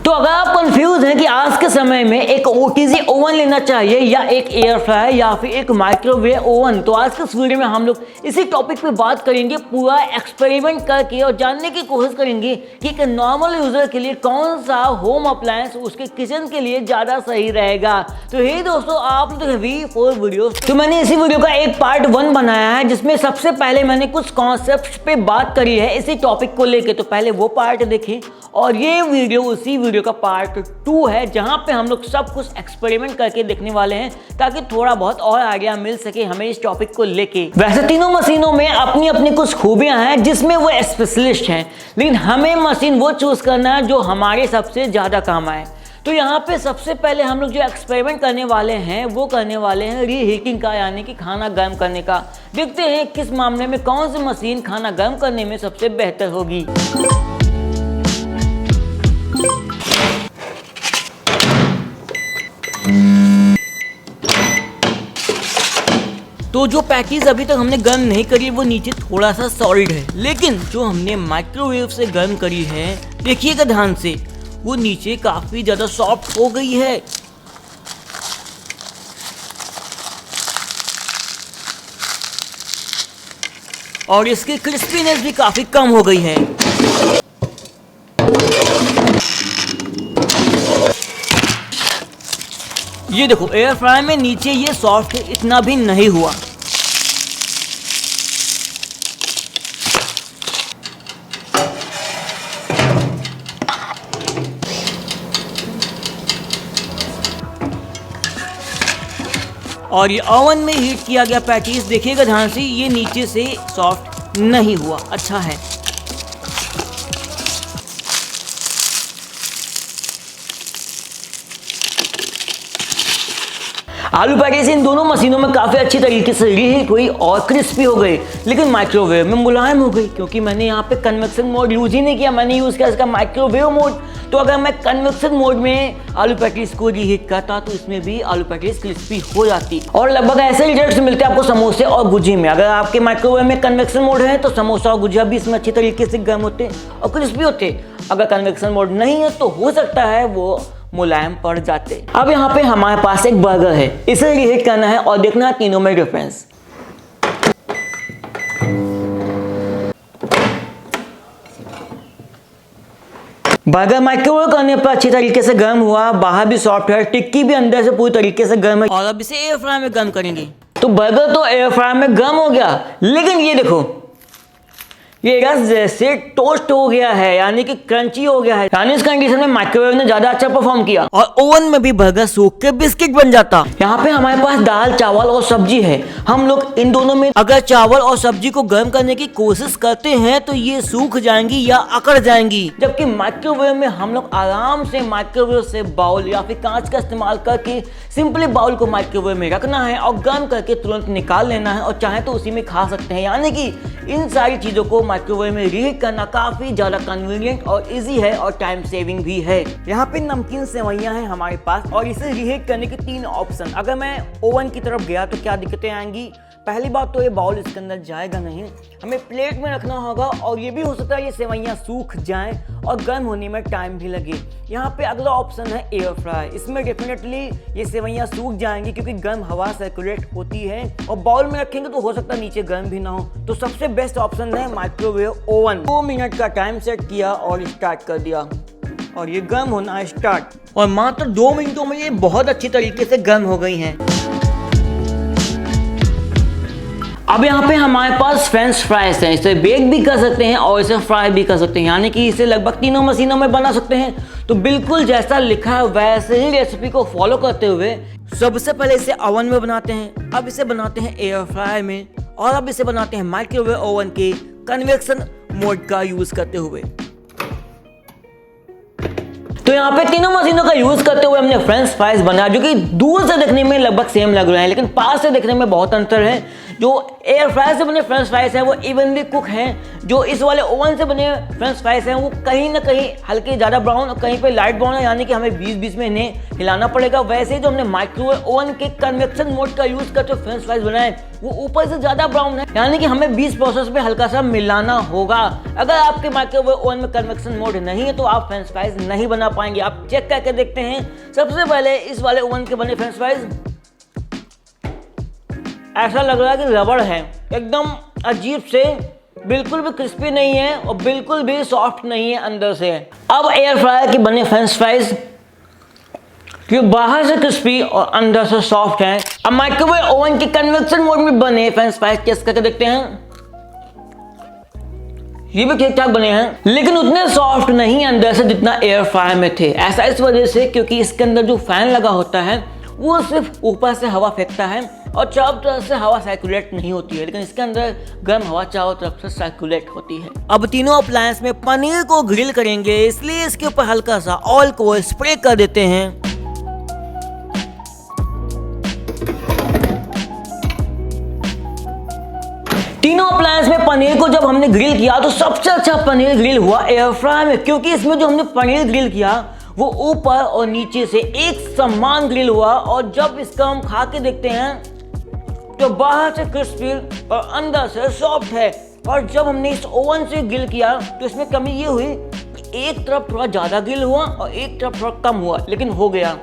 तो अगर आप कंफ्यूज हैं कि आज के समय में एक ओटीजी ओवन लेना चाहिए या एक एयर फ्रायर या फिर एक माइक्रोवेव ओवन, तो आज के इस वीडियो में हम लोग इसी टॉपिक पे बात करेंगे, पूरा एक्सपेरिमेंट करके और जानने की कोशिश करेंगे कि एक नॉर्मल यूजर के लिए कौन सा होम अप्लायंस उसके किचन के लिए ज्यादा सही रहेगा। तो हे दोस्तों, आप लोग V4 वीडियो, तो मैंने इसी वीडियो का एक पार्ट 1 बनाया है जिसमें सबसे पहले मैंने कुछ कॉन्सेप्ट पे बात करी है इसी टॉपिक को लेके, तो पहले वो पार्ट देखें। और ये वीडियो उसी वीडियो का पार्ट 2 है जहां पे हम लोग सब कुछ एक्सपेरिमेंट करके देखने वाले हैं ताकि थोड़ा बहुत और आइडिया मिल सके हमें इस टॉपिक को लेके। वैसे तीनों मशीनों में अपनी अपनी कुछ खूबियां हैं जिसमें वो स्पेशलिस्ट हैं, लेकिन हमें मशीन वो चूज करना है जो हमारे सबसे ज्यादा काम आए। तो यहाँ पे सबसे पहले हम लोग जो एक्सपेरिमेंट करने वाले हैं वो करने वाले हैं रीहीटिंग का, यानी कि खाना गर्म करने का। देखते हैं किस मामले में कौन सी मशीन खाना गर्म करने में सबसे बेहतर होगी। तो जो पैकेज अभी तक हमने गर्म नहीं करी वो नीचे थोड़ा सा सॉलिड है, लेकिन जो हमने माइक्रोवेव से गर्म करी है देखिएगा ध्यान से, वो नीचे काफी ज्यादा सॉफ्ट हो गई है। और इसकी क्रिस्पीनेस भी काफी कम हो गई है। ये देखो, एयर फ्रायर में नीचे ये सॉफ्ट इतना भी नहीं हुआ। और ये ओवन में हीट किया गया पैटीज देखिएगा ध्यान से, ये नीचे से सॉफ्ट नहीं हुआ। अच्छा है। आलू पैटीज इन दोनों मशीनों में काफी अच्छी तरीके से रीहीट हुई और क्रिस्पी हो गई, लेकिन माइक्रोवेव में मुलायम हो गई क्योंकि मैंने यहाँ पे कन्वेक्शन मोड यूज ही नहीं किया, मैंने यूज किया इसका माइक्रोवेव मोड। तो अगर मैं कन्वेक्शन मोड में आलू पैटीज को रीहीट करता तो इसमें भी आलू पैटीज क्रिस्पी हो जाती। और लगभग ऐसे रिजल्ट्स मिलते हैं आपको समोसे और गुजिया में। अगर आपके माइक्रोवेव में कन्वेक्शन मोड है तो समोसा और गुजिया भी इसमें अच्छी तरीके से गर्म होते और क्रिस्पी होते। अगर कन्वेक्शन मोड नहीं है तो हो सकता है वो मुलायम पड़ जाते। अब यहाँ पे हमारे पास एक बर्गर है, इसे रीहीट करना है और देखना है तीनों में डिफरेंस। बर्गर माइक्रोवेव करने पर अच्छी तरीके से गर्म हुआ, बाहर भी सॉफ्ट है, टिक्की भी अंदर से पूरी तरीके से गर्म है। और अब इसे एयर फ्रायर में गर्म करेंगे। तो बर्गर तो एयर फ्रायर में गर्म हो गया, लेकिन ये देखो, ये रस जैसे टोस्ट हो गया है, यानी कि क्रंची हो गया है। यानी इस कंडीशन में माइक्रोवेव ने ज्यादा अच्छा परफॉर्म किया और ओवन में भी बर्गर सूख के बिस्किट बन जाता। यहाँ पे हमारे पास दाल, चावल और सब्जी है। हम लोग इन दोनों में अगर चावल और सब्जी को गर्म करने की कोशिश करते हैं तो ये सूख जाएंगी या अकड़ जाएंगी, जबकि माइक्रोवेव में हम लोग आराम से माइक्रोवेव से बाउल या फिर कांच का इस्तेमाल करके सिंपली बाउल को माइक्रोवेव में रखना है और गर्म करके तुरंत निकाल लेना है, और चाहे तो उसी में खा सकते हैं। यानी कि इन सारी चीजों को माइक्रोवेव में रीहीट करना काफी ज्यादा कन्वीनियंट और इजी है और टाइम सेविंग भी है। यहाँ पे नमकीन सेवइयां हैं हमारे पास और इसे रीहीट करने के 3 ऑप्शन। अगर मैं ओवन की तरफ गया तो क्या दिक्कतें आएंगी? पहली बात तो ये बाउल इसके अंदर जाएगा नहीं, हमें प्लेट में रखना होगा और ये भी हो सकता है ये सेवइयां सूख जाएं और गर्म होने में टाइम भी लगे। यहाँ पे अगला ऑप्शन है एयर फ्राई। इसमें डेफिनेटली ये सेवइयां सूख जाएंगी क्योंकि गर्म हवा सर्कुलेट होती है, और बाउल में रखेंगे तो हो सकता है नीचे गर्म भी ना हो। तो सबसे बेस्ट ऑप्शन है माइक्रोवेव ओवन। 2 मिनट का टाइम सेट किया और स्टार्ट कर दिया और ये गर्म होना स्टार्ट, और मात्र 2 मिनटों में ये बहुत अच्छी तरीके से गर्म हो गई हैं। अब यहाँ पे हमारे पास फ्रेंच फ्राइज हैं, इसे बेक भी कर सकते हैं और इसे फ्राई भी कर सकते हैं, यानी कि इसे लगभग तीनों मशीनों में बना सकते हैं। तो बिल्कुल जैसा लिखा है वैसे ही रेसिपी को फॉलो करते हुए सबसे पहले इसे ओवन में बनाते हैं, अब इसे बनाते हैं एयर फ्रायर में, और अब इसे बनाते हैं माइक्रोवेव ओवन के कन्वेक्शन मोड का यूज करते हुए। तो यहाँ पे तीनों मशीनों का यूज करते हुए हमने फ्रेंच फ्राइज बनाया जो कि दूर से देखने में लगभग सेम लग रहे हैं, लेकिन पास से देखने में बहुत अंतर है। जो एयर फ्रायर से बने फ्रेंच फ्राइज हैं वो इवनली कुक हैं, जो इस वाले ओवन से बने फ्रेंच फ्राइज हैं वो कहीं ना कहीं हल्के ज़्यादा ब्राउन और कहीं पे लाइट ब्राउन है, यानी कि हमें 20-20 में इन्हें हिलाना पड़ेगा। वैसे जो हमने माइक्रोवेव ओवन के कन्वेक्शन मोड का यूज़ करके फ्रेंच फ्राइज बनाए वो ऊपर से ज़्यादा ब्राउन है, यानी कि हमें 20 प्रोसेस में हल्का सा मिलाना होगा। अगर आपके माइक्रोवेव ओवन में कन्वेक्शन मोड नहीं है तो आप फ्रेंच फ्राइज नहीं बना पाएंगे। आप चेक करके देखते हैं। सबसे पहले इस वाले ओवन के बने फ्रेंच फ्राइज ऐसा लग रहा है कि रबड़ है, एकदम अजीब से, बिल्कुल भी क्रिस्पी नहीं है और बिल्कुल भी सॉफ्ट नहीं है अंदर से। अब एयर फ्रायर के बने फ्रेंच फ्राइज जो बाहर से क्रिस्पी और अंदर से सॉफ्ट है। अब माइक्रोवेव ओवन के कन्वेक्शन मोड में बने फ्रेंच फ्राइज टेस्ट करके देखते हैं। ये भी ठीक ठाक बने हैं लेकिन उतने सॉफ्ट नहीं अंदर से जितना एयर फ्रायर में थे। ऐसा इस वजह से क्योंकि इसके अंदर जो फैन लगा होता है वो सिर्फ ऊपर से हवा फेंकता है और चारों तरफ से हवा सर्कुलेट नहीं होती है, लेकिन इसके अंदर गर्म हवा चारों तरफ से सर्कुलेट होती है। अब तीनों अप्लायंस में पनीर को ग्रिल करेंगे, इसलिए इसके ऊपर हल्का सा ऑयल को स्प्रे कर देते हैं। तीनों अप्लायंस में पनीर को जब हमने ग्रिल किया तो सबसे अच्छा पनीर ग्रिल हुआ एयर फ्रायर में, क्योंकि इसमें जो हमने पनीर ग्रिल किया वो ऊपर और नीचे से एक समान ग्रिल हुआ। और जब इसका हम खा के देखते हैं तो बाहर से क्रिस्पी और अंदर से सॉफ्ट है। और जब हमने इस ओवन से ग्रिल किया तो इसमें कमी ये हुई कि एक तरफ थोड़ा ज़्यादा ग्रिल हुआ और एक तरफ थोड़ा कम हुआ, लेकिन हो गया।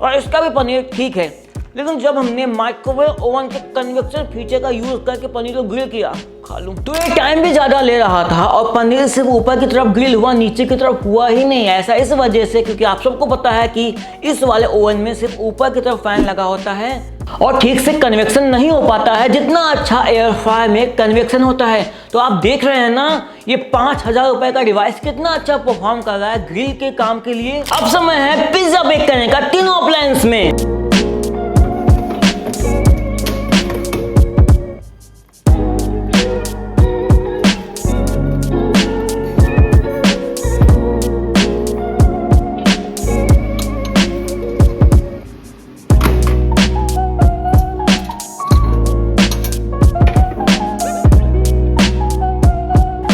और इसका भी पनीर ठीक है, लेकिन जब हमने माइक्रोवेव ओवन के कन्वेक्शन फीचर का यूज करके पनीर को ग्रिल किया खा लूं तो ये टाइम भी ज़्यादा ले रहा था और पनीर सिर्फ ऊपर की तरफ ग्रिल हुआ, नीचे की तरफ हुआ ही नहीं। ऐसा इस वजह से क्योंकि आप सबको पता है कि इस वाले ओवन में सिर्फ ऊपर की तरफ फैन लगा होता है और ठीक से कन्वेक्शन नहीं हो पाता है जितना अच्छा एयर फ्रायर में कन्वेक्शन होता है। तो आप देख रहे हैं ना ये 5000 रुपए का डिवाइस कितना अच्छा परफॉर्म कर रहा है ग्रिल के काम के लिए। अब समय है पिज्जा बेक करने का तीनों अप्लायंस में।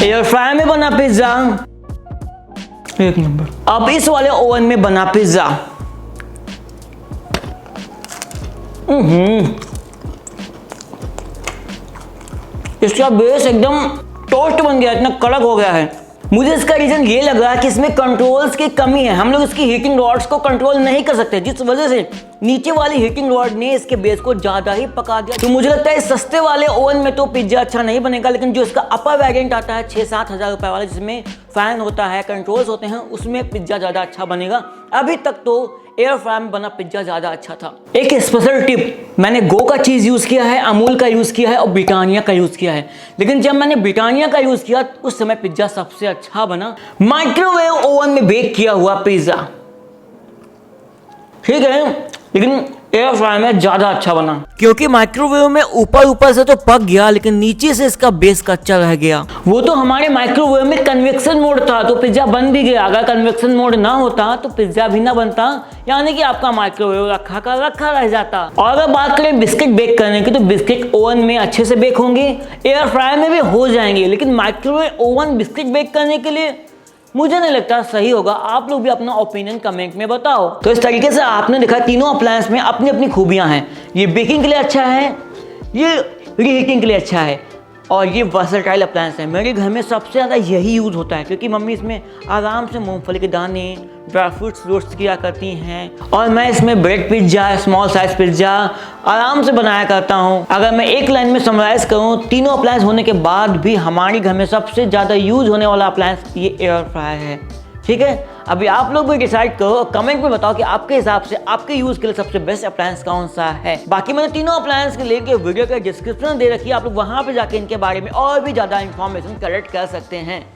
एयर फ्रायर में बना पिज्जा एक नंबर। अब इस वाले ओवन में बना पिज्जा इसका बेस एकदम टोस्ट बन गया, इतना कड़क हो गया है। मुझे इसका रीजन ये लग रहा है कि इसमें कंट्रोल्स की कमी है। हम लोग इसकी हीटिंग रॉड्स को कंट्रोल नहीं कर सकते, जिस वजह से नीचे वाली हीटिंग रॉड ने इसके बेस को ज्यादा ही पका दिया। तो मुझे लगता है इस सस्ते वाले ओवन में तो पिज्जा अच्छा नहीं बनेगा, लेकिन जो इसका अपर वेरिएंट आता है 6-7 हजार रुपए वाला जिसमें फैन होता है, कंट्रोल्स होते हैं, उसमें पिज्जा ज्यादा अच्छा बनेगा। अभी तक तो एयर फ्रायर में बना पिज्जा ज्यादा अच्छा था। एक स्पेशल टिप, मैंने गो का चीज यूज किया है, अमूल का यूज किया है और ब्रिटानिया का यूज किया है, लेकिन जब मैंने ब्रिटानिया का यूज किया उस समय पिज्जा सबसे अच्छा बना। माइक्रोवेव ओवन में बेक किया हुआ पिज्जा ठीक है, लेकिन एयर फ्रायर में ज्यादा अच्छा बना, क्योंकि माइक्रोवेव में ऊपर से तो पक गया लेकिन नीचे से इसका बेस कच्चा रह गया। वो तो हमारे माइक्रोवेव में कन्वेक्शन मोड था तो पिज्जा बन भी गया, अगर कन्वेक्शन मोड ना होता तो पिज्जा भी ना बनता, यानी कि आपका माइक्रोवेव रखा का रखा रह जाता। और अगर बात करें बिस्किट बेक करने की तो बिस्किट ओवन में अच्छे से बेक होंगे, एयर फ्रायर में भी हो जाएंगे, लेकिन माइक्रोवेव ओवन बिस्किट बेक करने के लिए मुझे नहीं लगता सही होगा। आप लोग भी अपना ओपिनियन कमेंट में बताओ। तो इस तरीके से आपने देखा तीनों अप्लायंस में अपनी अपनी खूबियां हैं। ये बेकिंग के लिए अच्छा है, ये रीहीटिंग के लिए अच्छा है और ये वर्सेटाइल अप्लायंस है। मेरे घर में सबसे ज़्यादा यही यूज़ होता है क्योंकि मम्मी इसमें आराम से मूंगफली के दाने, ड्राई फ्रूट्स रोस्ट किया करती हैं और मैं इसमें bread pizza, small size pizza आराम से बनाया करता हूँ। अगर मैं एक लाइन में समराइज़ करूँ, तीनों अप्लायंस होने के बाद भी हमारे घर में सबसे ज़्यादा यूज़ होने वाला अप्लायंस ये एयर फ्रायर है। ठीक है, अभी आप लोग भी डिसाइड करो, कमेंट में बताओ कि आपके हिसाब से आपके यूज़ के लिए सबसे बेस्ट अप्लायंस कौन सा है। बाकी मैंने तीनों अप्लायंस के लिंक वीडियो के डिस्क्रिप्शन दे रखी है, आप लोग वहाँ पे जाके इनके बारे में और भी ज़्यादा इंफॉर्मेशन कलेक्ट कर सकते हैं।